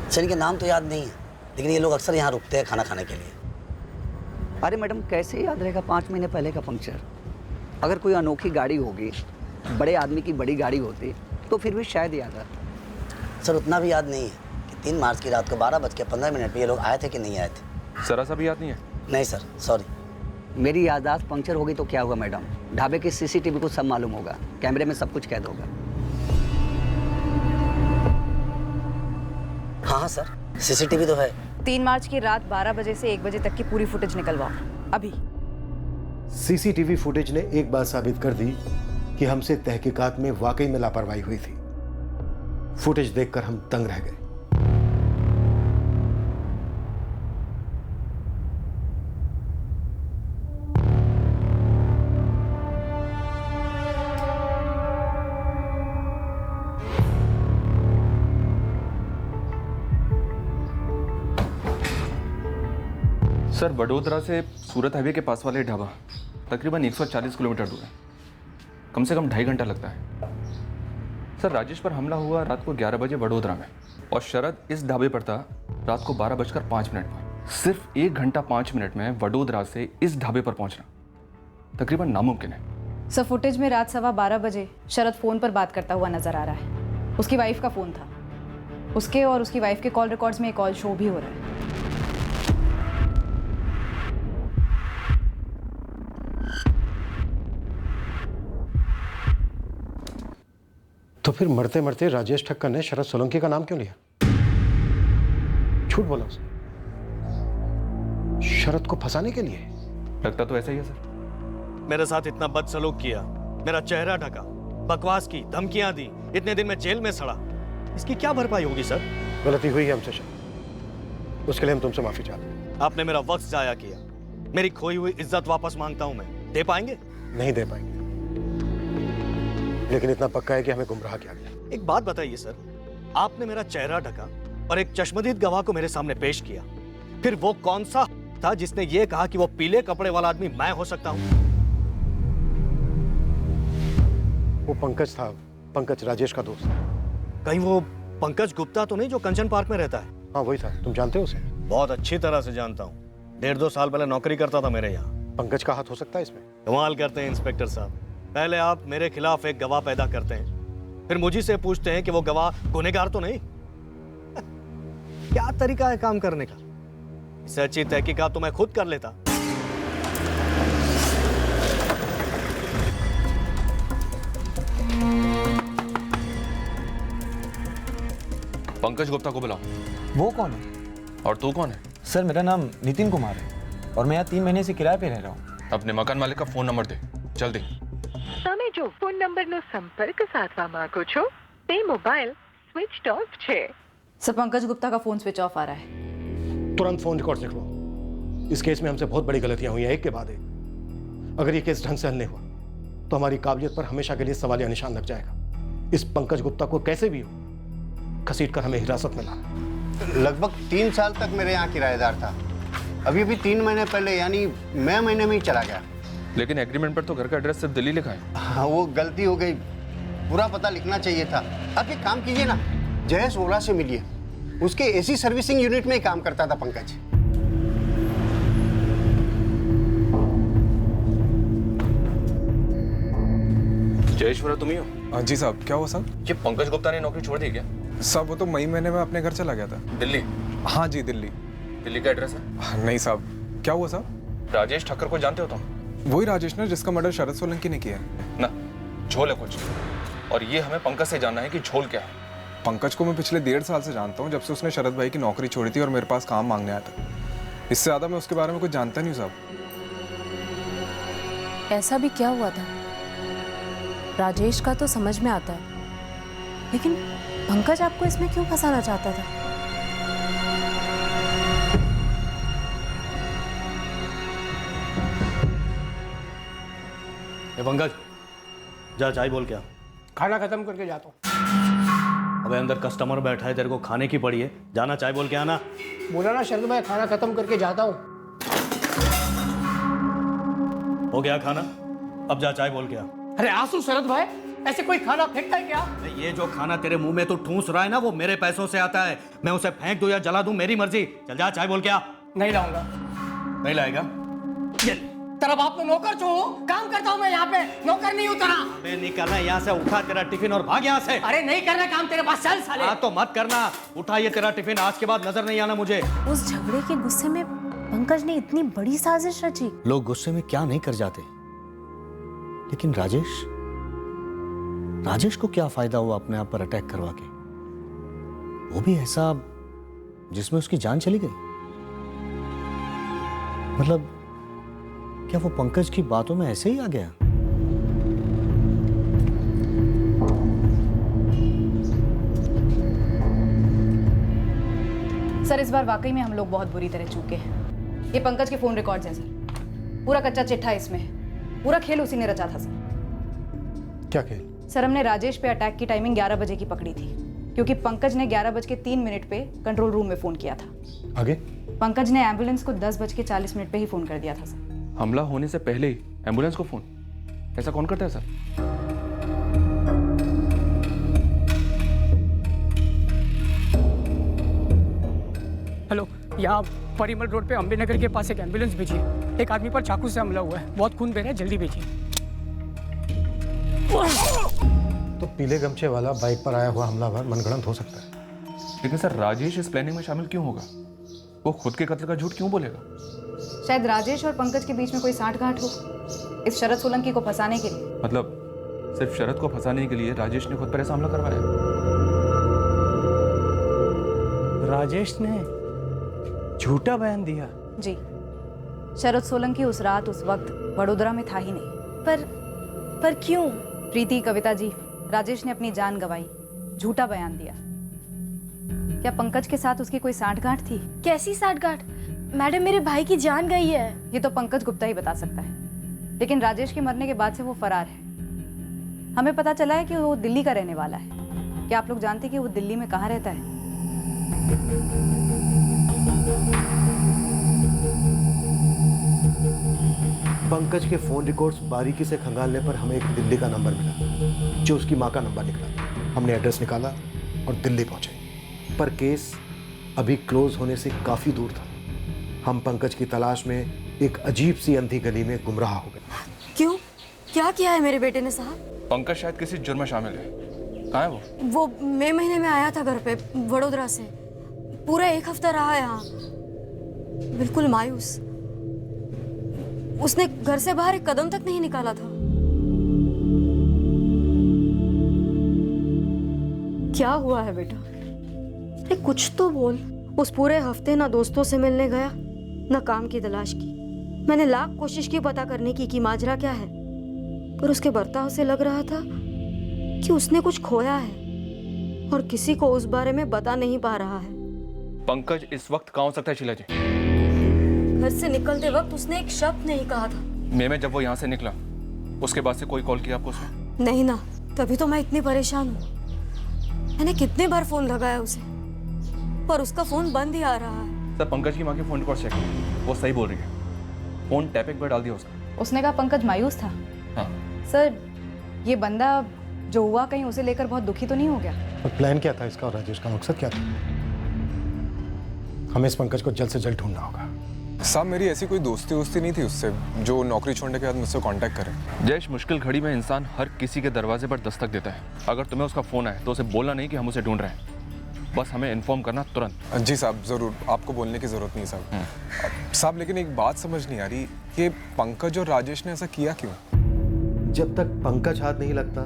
सर, इनके नाम तो याद नहीं है, लेकिन ये लोग अक्सर यहाँ रुकते हैं खाना खाने के लिए। अरे मैडम, कैसे याद रहेगा 5 महीने पहले का पंक्चर? अगर कोई अनोखी गाड़ी होगी, बड़े आदमी की बड़ी गाड़ी होती तो फिर भी शायद याद आता। सर, उतना भी याद नहीं है कि 3 मार्च की रात को 12:15 पे ये लोग आए थे कि नहीं आए थे। जरा सा भी याद नहीं है? नहीं सर, सॉरी। मेरी याददाश्त पंक्चर होगी तो क्या हुआ मैडम? ढाबे की CCTV को सब मालूम होगा, कैमरे में सब कुछ कैद होगा। हाँ सर, CCTV तो है। 3 मार्च की रात 12 बजे से 1 बजे तक की पूरी फुटेज निकलवाओ अभी। CCTV फुटेज ने एक बात साबित कर दी कि हमसे तहकीकात में वाकई में लापरवाही हुई थी। फुटेज देखकर हम दंग रह गए। सर, वडोदरा से सूरत हाईवे के पास वाले ढाबा तकरीबन 140 किलोमीटर दूर है। कम से कम 2.5 घंटा लगता है। सर, राजेश पर हमला हुआ रात को 11 बजे वडोदरा में, और शरद इस ढाबे पर था रात को 12:05 पर। सिर्फ 1 घंटा 5 मिनट में वडोदरा से इस ढाबे पर पहुंचना तकरीबन नामुमकिन है। सर, फुटेज में रात 12:15 बजे शरद फोन पर बात करता हुआ नजर आ रहा है। उसकी वाइफ का फोन था। उसके और उसकी वाइफ के कॉल रिकॉर्ड्स में एक कॉल शो भी हो रहा है। तो फिर मरते मरते राजेश ठक्कर ने शरद सोलंकी का नाम क्यों लिया? झूठ बोला उसने, शरद को फंसाने के लिए। लगता तो ऐसा ही है सर। मेरे साथ इतना बदसलूक किया, मेरा चेहरा ढका, बकवास की, धमकियां दी, इतने दिन में जेल में सड़ा। इसकी क्या भरपाई होगी सर? गलती हुई है हमसे शरद, उसके लिए हम तुमसे माफी चाहते हैं। आपने मेरा वक्त जाया किया, मेरी खोई हुई इज्जत वापस मांगता हूं मैं। दे पाएंगे? नहीं दे पाएंगे, लेकिन इतना पक्का है कि हमें गुमराह किया गया। एक बात बताइए सर, आपने मेरा चेहरा ढका और एक चश्मदीद गवाह को मेरे सामने पेश किया, फिर वो कौन सा था जिसने ये कहा कि वो पीले कपड़े वाला आदमी मैं हो सकता हूं? वो पंकज था, पंकज राजेश का दोस्त। कहीं वो पंकज गुप्ता तो नहीं जो कंचन पार्क में रहता है? हाँ वही था। तुम जानते हो उसे? बहुत अच्छी तरह से जानता हूँ, 1.5-2 साल पहले नौकरी करता था मेरे यहाँ। पंकज का हाथ हो सकता है इसमें? कमाल करते हैं इंस्पेक्टर साहब। पहले आप मेरे खिलाफ एक गवाह पैदा करते हैं, फिर मुझी से पूछते हैं कि वो गवाह गुनहगार तो नहीं। क्या तरीका है काम करने का? इससे अच्छी तहकीकात तो मैं खुद कर लेता। पंकज गुप्ता को बुलाओ। वो कौन है? और तू कौन है? सर, मेरा नाम नितिन कुमार है और मैं यहाँ 3 महीने से किराए पे रह रहा हूँ। अपने मकान मालिक का फोन नंबर दे जल्दी। તમે જો ફોન નંબરનો સંપર્ક સાધવા માંગો છો તે મોબાઈલ સ્વિચ ઓફ છે। सर पंकज गुप्ता का फोन स्विच ऑफ आ रहा है। तुरंत फोन रिकॉर्ड लिख लो। इस केस में हमसे बहुत बड़ी गलतियां हुई हैं, एक के बाद एक। अगर ये केस ढंग से हल नहीं हुआ तो हमारी काबिलियत पर हमेशा के लिए सवालिया निशान लग जाएगा। इस पंकज गुप्ता को कैसे भी हो घसीट कर हमें हिरासत में लाना। लगभग 3 साल तक मेरे यहाँ किराएदार था। अभी 3 महीने पहले यानी मई महीने में ही चला गया। लेकिन एग्रीमेंट पर तो घर का एड्रेस सिर्फ दिल्ली लिखा है। हाँ, वो गलती हो गई, पूरा पता लिखना चाहिए था। आप एक काम कीजिए ना, जयेश ओला से मिलिए। उसके एसी सर्विसिंग यूनिट में ही काम करता था पंकज। जयेश्वरा तुम ही हो? जी साहब, क्या हुआ साहब? ये पंकज गुप्ता ने नौकरी छोड़ दी क्या? साहब वो तो मई महीने में अपने घर चला गया था। दिल्ली? हाँ जी, दिल्ली। दिल्ली का एड्रेस है? नहीं साहब। क्या हुआ साहब? राजेश ठक्कर को जानते हो तुम? वही राजेश ना जिसका मर्डर शरद सोलंकी ने किया है ना। झोल है कुछ, और ये हमें पंकज से जानना है कि झोल क्या है। पंकज को मैं पिछले 1.5 साल से जानता हूँ, जब से उसने शरद भाई की नौकरी छोड़ी थी और मेरे पास काम मांगने आया था। इससे ज्यादा मैं उसके बारे में कुछ जानता नहीं हूँ साहब। ऐसा भी क्या हुआ था? राजेश का तो समझ में आता है, लेकिन पंकज आपको इसमें क्यों फंसाना चाहता था? ए पंकज, जा चाय बोल के आ। खाना खत्म करके जाता हूँ। अबे अंदर कस्टमर बैठा है, तेरे को खाने की पड़ी है, जाना चाय बोल के आना। बोला ना शरद भाई, खाना खत्म करके जाता हूँ। हो गया खाना, अब जा चाय बोल के आ। अरे आंसू शरद भाई, ऐसे कोई खाना फेंकता है क्या? ये जो खाना तेरे मुंह में तू ठूस रहा है ना, वो मेरे पैसों से आता है। मैं उसे फेंक दूं या जला दूं, मेरी मर्जी। चल जा चाय बोल के आ। नहीं लाऊंगा। नहीं लाएगा? तेरा बाप तो नौकर छू, काम करता हूँ मैं यहाँ पे, नौकर नहीं उतरा। अबे निकलना यहाँ से, उठा तेरा टिफिन और भाग यहाँ से। अरे नहीं करना काम तेरे पास, चल साले। हाँ तो मत करना, उठा ये तेरा टिफिन, आज के बाद नजर नहीं आना मुझे। उस झगड़े के गुस्से में पंकज ने इतनी बड़ी साजिश रची। लोग गुस्से में क्या नहीं कर जाते, लेकिन राजेश को क्या फायदा हुआ अपने आप पर अटैक करवा के? वो भी ऐसा जिसमें उसकी जान चली गई। मतलब क्या वो पंकज की बातों में ऐसे ही आ गया? सर इस बार वाकई में हम लोग बहुत बुरी तरह चूके हैं। ये पंकज के फोन रिकॉर्ड्स हैं सर, पूरा कच्चा चिट्ठा इसमें है। पूरा खेल उसी ने रचा था सर। क्या खेल? सर हमने राजेश पे अटैक की टाइमिंग 11 बजे की पकड़ी थी, क्योंकि पंकज ने 11:03 पे कंट्रोल रूम में फोन किया था। आगे? पंकज ने एम्बुलेंस को 10:40 पे ही फोन कर दिया था सर। हमला होने से पहले ही एम्बुलेंस को फोन? ऐसा कौन करता है सर? हेलो, यहाँ परिमल रोड पे अम्बेनगर के पास एक एम्बुलेंस भेजिए। एक आदमी पर चाकू से हमला हुआ है, बहुत खून बह रहा है, जल्दी भेजिए। तो पीले गमछे वाला बाइक पर आया हुआ हमलावर मनगढ़ंत हो सकता है। लेकिन सर राजेश इस प्लानिंग में शामिल क्यों होगा? वो खुद के कत्ल का झूठ क्यों बोलेगा? शायद राजेश और पंकज के बीच में कोई साठगांठ हो, इस शरद सोलंकी को फंसाने के लिए। मतलब सिर्फ शरद को फंसाने के लिए राजेश ने खुद पर ऐसा हमला करवाया? राजेश ने झूठा बयान दिया? जी, शरद सोलंकी उस रात उस वक्त वडोदरा में था ही नहीं। पर क्यों? प्रीति, कविता जी, राजेश ने अपनी जान गंवाई, झूठा बयान दिया। क्या पंकज के साथ उसकी कोई साठगांठ थी? कैसी साठगांठ? मैडम मेरे भाई की जान गई है। ये तो पंकज गुप्ता ही बता सकता है, लेकिन राजेश के मरने के बाद से वो फरार है। हमें पता चला है कि वो दिल्ली का रहने वाला है। क्या आप लोग जानते हैं कि वो दिल्ली में कहाँ रहता है? पंकज के फोन रिकॉर्ड्स बारीकी से खंगालने पर हमें एक दिल्ली का नंबर मिला, जो उसकी माँ का नंबर निकला। हमने एड्रेस निकाला और दिल्ली पहुंचे, पर केस अभी क्लोज होने से काफी दूर था। हम पंकज की तलाश में एक अजीब सी अंधी गली में गुमराह हो गए। क्यों? क्या किया है मेरे बेटे ने साहब? पंकज शायद किसी जुर्म में शामिल है। कहाँ है वो? वो मई महीने में आया था घर पे वडोदरा से, पूरा 1 हफ्ता रहा यहाँ, बिल्कुल मायूस। उसने घर से बाहर एक कदम तक नहीं निकाला था। क्या हुआ है बेटा? अरे कुछ तो बोल। उस पूरे हफ्ते ना दोस्तों से मिलने गया, ना काम की तलाश की। मैंने लाख कोशिश की पता करने की कि माजरा क्या है, पर उसके बर्ताव से लग रहा था कि उसने कुछ खोया है और किसी को उस बारे में बता नहीं पा रहा है। पंकज इस वक्त कहाँ हो सकता है शीला जी? घर से निकलते वक्त उसने एक शब्द नहीं कहा था। मैं जब वो यहाँ से निकला उसके बाद से कोई कॉल किया आपको उसने? नहीं ना, तभी तो मैं इतनी परेशान हूँ। मैंने कितने बार फोन लगाया उसे, पर उसका फोन बंद ही आ रहा है। सर पंकज की माँ की फोन रिकॉर्ड चेक करो, वो सही बोल रही है। फोन टैपिंग पर डाल दिया उसका। उसने कहा पंकज मायूस था। हाँ सर ये बंदा जो हुआ कहीं उसे लेकर बहुत दुखी तो नहीं हो गया? और प्लान क्या था इसका और राजेश का मकसद क्या था? हमें इस पंकज को जल्द से जल्द ढूंढना होगा। साहब मेरी ऐसी कोई दोस्ती नहीं थी उससे जो नौकरी छोड़ने के बाद मुझसे कांटेक्ट करे। जयेश, मुश्किल घड़ी में इंसान हर किसी के दरवाजे पर दस्तक देता है। अगर तुम्हें उसका फोन आए तो उसे बोलना नहीं कि हम उसे ढूंढ रहे हैं, बस हमें इन्फॉर्म करना तुरंत। जी साहब ज़रूर, आपको बोलने की ज़रूरत नहीं साहब। साहब लेकिन एक बात समझ नहीं आ रही कि पंकज और राजेश ने ऐसा किया क्यों? जब तक पंकज हाथ नहीं लगता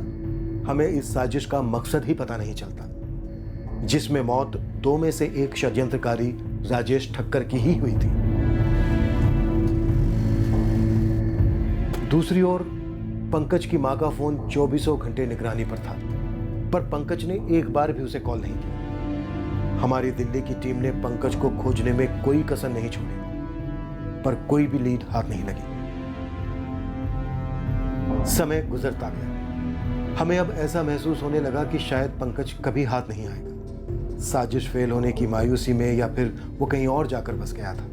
हमें इस साजिश का मकसद ही पता नहीं चलता, जिसमें मौत दो में से एक षड्यंत्रकारी राजेश ठक्कर की ही हुई थी। दूसरी ओर पंकज की मां का फोन 24 घंटे निगरानी पर था, पर पंकज ने एक बार भी उसे कॉल नहीं किया। हमारी दिल्ली की टीम ने पंकज को खोजने में कोई कसर नहीं छोड़ी, पर कोई भी लीड हाथ नहीं लगी। समय गुजरता गया। हमें अब ऐसा महसूस होने लगा कि शायद पंकज कभी हाथ नहीं आएगा। साजिश फेल होने की मायूसी में, या फिर वो कहीं और जाकर बस गया था,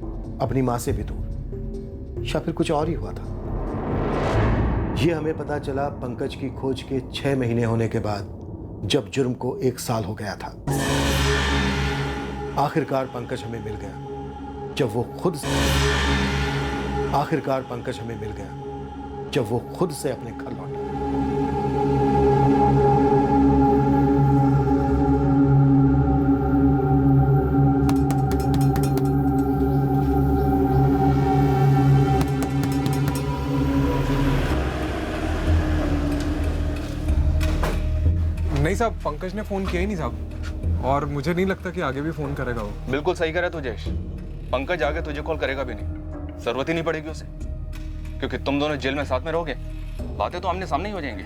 अपनी मां से भी दूर, या फिर कुछ और ही हुआ था। ये हमें पता चला पंकज की खोज के 6 महीने होने के बाद, जब जुर्म को 1 साल हो गया था। आखिरकार पंकज हमें मिल गया जब वो खुद से अपने घर लौटा। नहीं साहब, पंकज ने फोन किया ही नहीं साहब, और मुझे नहीं लगता कि आगे भी फोन करेगा वो। बिल्कुल सही करे तू जयेश, पंकज आगे तुझे कॉल करेगा भी नहीं, जरूरत ही नहीं पड़ेगी उसे, क्योंकि तुम दोनों जेल में साथ में रहोगे, बातें तो आमने सामने ही हो जाएंगी।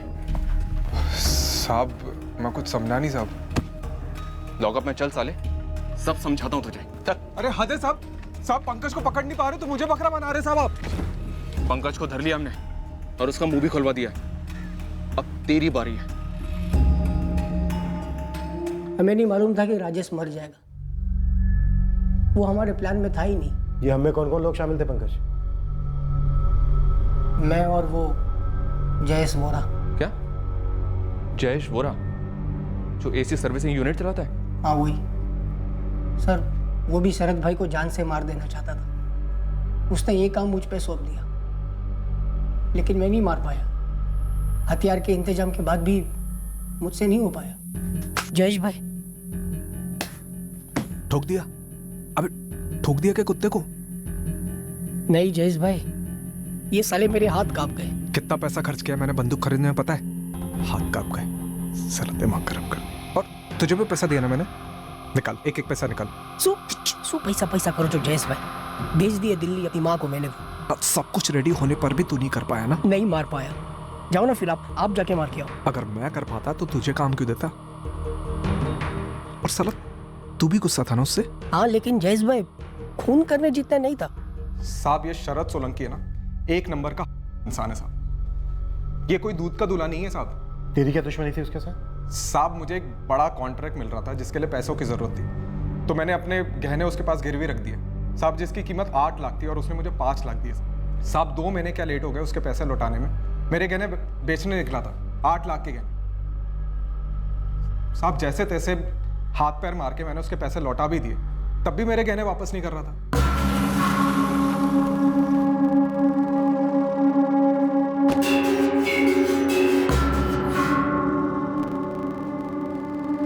साहब मैं कुछ समझा नहीं साहब। लॉकअप में चल साले, सब समझाता हूँ तुझे, चल। अरे हद है साहब, पंकज को पकड़ नहीं पा रहे तो मुझे बकरा बना रहे साहब आप। पंकज को धर लिया हमने और उसका मुंह भी खुलवा दिया, अब तेरी बारी है। हमें नहीं मालूम था कि राजेश मर जाएगा, वो हमारे प्लान में था ही नहीं। ये हमें कौन कौन लोग शामिल थे पंकज? मैं और वो जयेश वोरा। क्या? जयेश वोरा जो एसी सर्विसिंग यूनिट चलाता है? हाँ वही सर, वो भी शरद भाई को जान से मार देना चाहता था। उसने ये काम मुझ पे सौंप दिया, लेकिन मैं नहीं मार पाया। हथियार के इंतजाम के बाद भी मुझसे नहीं हो पाया। जयेश भाई ठोक दिया? अबे ठोक दिया क्या कुत्ते को? नहीं जयेश भाई, ये साले मेरे हाथ कांप गए। कितना पैसा खर्च किया मैंने बंदूक खरीदने में पता है? हाथ कांप गए। साला दिमाग खराब कर। और तुझे भी पैसा दिया ना मैंने, निकाल, एक पैसा निकाल। सु पैसा करो जो जयेश भाई, भेज दिए दिल्ली अपनी माँ को मैंने। सब कुछ रेडी होने पर भी तू नहीं कर पाया ना? नहीं मार पाया। जाओ ना फिर आप जाके मार के आओ। अगर मैं कर पाता तो तुझे काम क्यों देता? और साला तू भी गुस्सा था ना उससे? हाँ लेकिन जयेश भाई खून करने जितना नहीं था। साहब ये शरद सोलंकी है ना, 1 नंबर का इंसान है साहब। ये कोई दूध का दूल्हा नहीं है साहब। तेरी क्या दुश्मनी थी उसके साथ? साहब मुझे एक बड़ा कॉन्ट्रैक्ट मिल रहा था जिसके लिए पैसों की जरूरत थी, तो मैंने अपने गहने उसके पास गिरवी रख दिए साहब, जिसकी कीमत 8 लाख थी और उसने मुझे 5 लाख दिए साहब। 2 महीने क्या लेट हो गए उसके पैसे लौटाने में। मेरे गहने बेचने निकला था, 8 लाख के गहने साहब। जैसे तैसे हाथ पैर मार के मैंने उसके पैसे लौटा भी दिए, तब भी मेरे गहने वापस नहीं कर रहा था।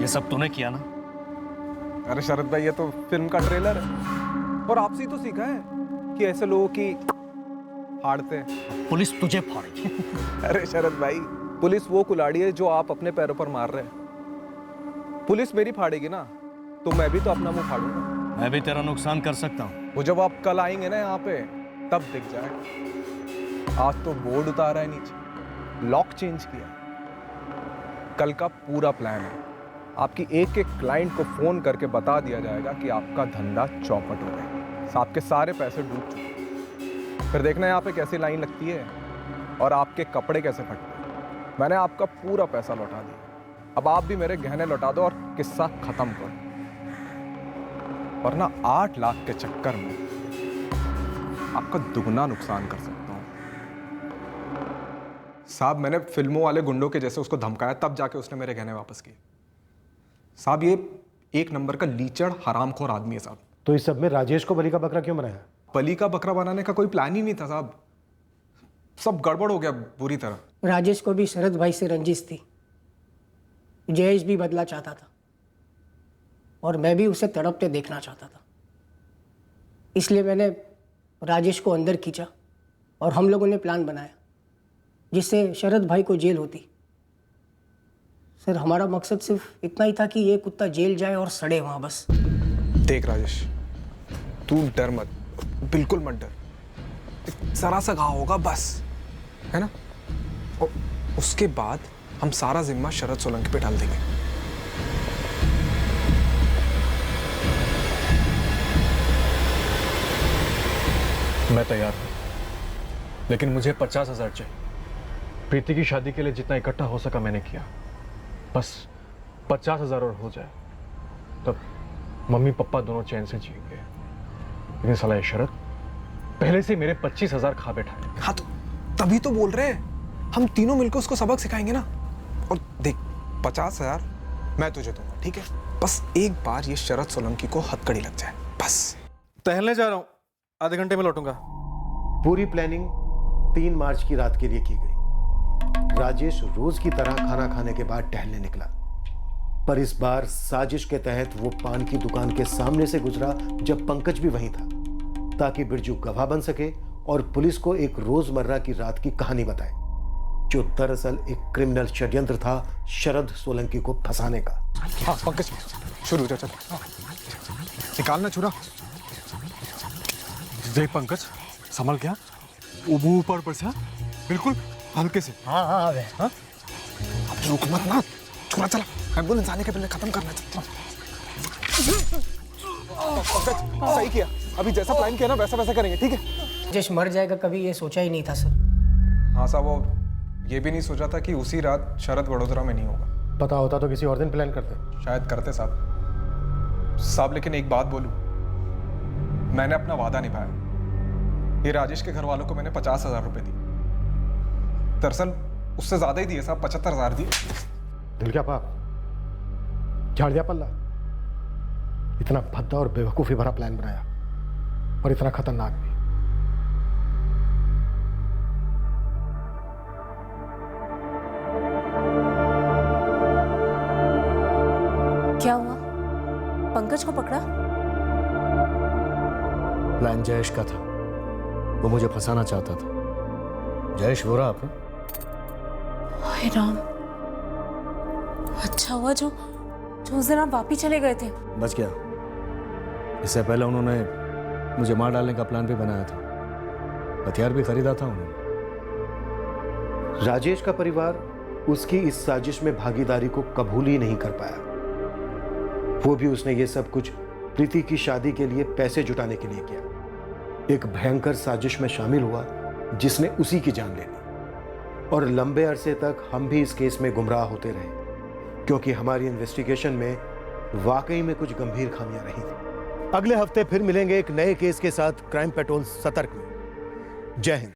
ये सब तूने किया ना? अरे शरद भाई, ये तो फिल्म का ट्रेलर है, और आपसे ही तो सीखा है कि ऐसे लोगों की फाड़ते हैं। पुलिस तुझे फाड़ेगी। अरे शरद भाई, पुलिस वो कुल्हाड़ी है जो आप अपने पैरों पर मार रहे हैं। पुलिस मेरी फाड़ेगी ना तो मैं भी तो अपना मुंह फाड़ूंगा। मैं भी तेरा नुकसान कर सकता हूँ। वो जब आप कल आएंगे ना यहाँ पे तब दिख जाएगा। आज तो बोर्ड उतारा है नीचे, लॉक चेंज किया, कल का पूरा प्लान है। आपकी एक एक क्लाइंट को फ़ोन करके बता दिया जाएगा कि आपका धंधा चौपट हो गया, आपके सारे पैसे डूब चुके। फिर देखना यहाँ पे कैसी लाइन लगती है और आपके कपड़े कैसे फटते हैं। मैंने आपका पूरा पैसा लौटा दिया, अब आप भी मेरे गहने लौटा दो और किस्सा ख़त्म करो, वरना 8 लाख के चक्कर में आपका दुगना नुकसान कर सकता हूँ। साहब, मैंने फिल्मों वाले गुंडों के जैसे उसको धमकाया, तब जाके उसने मेरे गहने वापस किए। साहब, ये एक नंबर का लीचड़ हरामखोर आदमी है साहब। तो इस सब में राजेश को बलि का बकरा क्यों बनाया? बलि का बकरा बनाने का कोई प्लान ही नहीं था साहब, सब गड़बड़ हो गया बुरी तरह। राजेश को भी शरद भाई से रंजिश थी, जयेश भी बदला चाहता था और मैं भी उसे तड़पते देखना चाहता था। इसलिए मैंने राजेश को अंदर खींचा और हम लोगों ने प्लान बनाया जिससे शरद भाई को जेल होती। सर, हमारा मकसद सिर्फ इतना ही था कि ये कुत्ता जेल जाए और सड़े वहां बस। देख राजेश, तू डर मत, बिल्कुल मत डर। जरा सा घाव होगा बस, है ना? और उसके बाद हम सारा जिम्मा शरद सोलंकी पे डाल देंगे। मैं तैयार हूं, लेकिन मुझे 50,000 चाहिए। प्रीति की शादी के लिए जितना इकट्ठा हो सका मैंने किया, बस 50,000 और हो जाए तब मम्मी पापा दोनों चैन से जिएंगे। लेकिन साला ये शरद पहले से मेरे 25,000 खा बैठा है। हाँ, तो तभी तो बोल रहे हैं, हम तीनों मिलकर उसको सबक सिखाएंगे ना। और देख, 50,000 मैं तुझे दूंगा, ठीक है? बस एक बार ये शरद सोलंकी को हथकड़ी लग जाए बस। टहलने जा रहा हूं, आधे घंटे में लौटूंगा। पूरी प्लानिंग 3 मार्च की रात के लिए की गई। राजेश रोज की तरह खाना खाने के बाद टहलने निकला, पर इस बार साजिश के तहत वो पान की दुकान के सामने से गुजरा जब पंकज भी वहीं था, ताकि बिरजू गवाह बन सके और पुलिस को एक रोजमर्रा की रात की कहानी बताए, जो दरअसल एक क्रिमिनल षड्यंत्र था शरद सोलंकी को फंसाने का। हाँ पंकज, शुरू हो जा, चल निकालना छुरा। देख पंकज, संभल गया, वो ऊपर से बिल्कुल हल्के से। हाँ हाँ अबे, हाँ अब रुक मत ना, छुरा चला, एम्बुलेंस आने के पहले खत्म करना चाहिए। सही किया, अभी जैसा प्लान किया ना वैसा करेंगे, ठीक है? जयेश मर जाएगा कभी ये सोचा ही नहीं था सर। हाँ साहब, वो ये भी नहीं सोचा था कि उसी रात शरद वडोदरा में नहीं होगा। पता होता तो किसी और दिन प्लान करते। शायद करते साहब, लेकिन एक बात बोलूं, मैंने अपना वादा निभाया। ये राजेश के घर वालों को मैंने 50,000 रुपए दी, दरअसल उससे ज्यादा ही दिए साहब, 75,000 दिए। दिल क्या पाप, झाड़ दिया पल्ला। इतना भद्दा और बेवकूफी भरा प्लान बनाया और इतना खतरनाक भी। क्या हुआ? पंकज को पकड़ा? प्लान जयेश का था, वो मुझे फंसाना चाहता था। जयेश वो रहा आपने? हाय राम, अच्छा हुआ जो उस दिन आप वापी चले गए थे। बच गया, इससे पहले उन्होंने मुझे मार डालने का प्लान भी बनाया था, हथियार भी खरीदा था उन्होंने। राजेश का परिवार उसकी इस साजिश में भागीदारी को कबूल ही नहीं कर पाया। वो भी उसने ये सब कुछ प्रीति की शादी के लिए पैसे जुटाने के लिए किया। एक भयंकर साजिश में शामिल हुआ जिसने उसी की जान ले ली। और लंबे अरसे तक हम भी इस केस में गुमराह होते रहे, क्योंकि हमारी इन्वेस्टिगेशन में वाकई में कुछ गंभीर खामियां रही थी। अगले हफ्ते फिर मिलेंगे एक नए केस के साथ क्राइम पेट्रोल सतर्क में। जय हिंद।